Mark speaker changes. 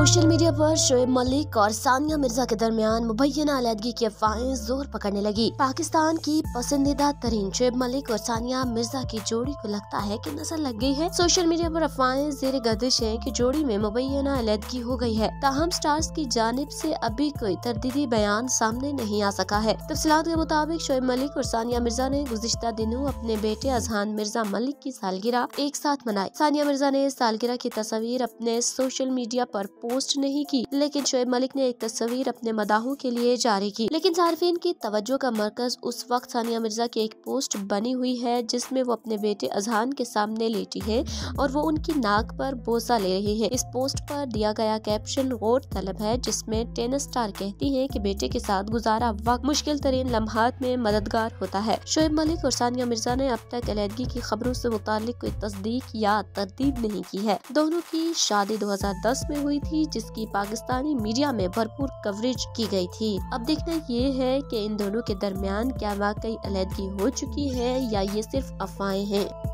Speaker 1: Social media पर शोएब मलिक और सानिया मिर्जा के दरमियान मुबैना अलहदगी की अफवाहें जोर पकड़ने लगी। पाकिस्तान की पसंदीदा तरीन शोएब मलिक और सानिया मिर्जा की जोड़ी को लगता है कि नजर लग गई है। सोशल मीडिया पर अफवाहें जेर गर्दिश है कि जोड़ी में मुबैना अलहदगी हो गई है। ताहम स्टार्स की जानिब से अभी कोई तरदीदी बयान सामने नहीं आ सका है। तफसीलात के मुताबिक शोएब मलिक और सानिया मिर्जा ने गुज़िश्ता दिनों अपने बेटे अजहान मिर्जा मलिक की सालगिरह एक साथ मनाई। सानिया मिर्जा ने सालगिरह की तस्वीर अपने सोशल मीडिया पर पोस्ट नहीं की, लेकिन शोएब मलिक ने एक तस्वीर अपने मदाहों के लिए जारी की। लेकिन सार्फिन की तवज्जो का मरकज उस वक्त सानिया मिर्जा की एक पोस्ट बनी हुई है जिसमें वो अपने बेटे अजहान के सामने लेटी है और वो उनकी नाक पर बोसा ले रही है। इस पोस्ट पर दिया गया कैप्शन गौर तलब है, जिसमें टेनिस स्टार कहती है कि बेटे के साथ गुजारा वक्त मुश्किल तरीन लम्हात में मददगार होता है। शोएब मलिक और सानिया मिर्जा ने अब तक अलहदगी की खबरों से मुताल्लिक कोई तस्दीक या तरदीद नहीं की है। दोनों की शादी 2010 में हुई थी, जिसकी पाकिस्तानी मीडिया में भरपूर कवरेज की गई थी। अब देखना ये है कि इन दोनों के दरमियान क्या वाकई अलहदगी हो चुकी है या ये सिर्फ अफवाहें हैं।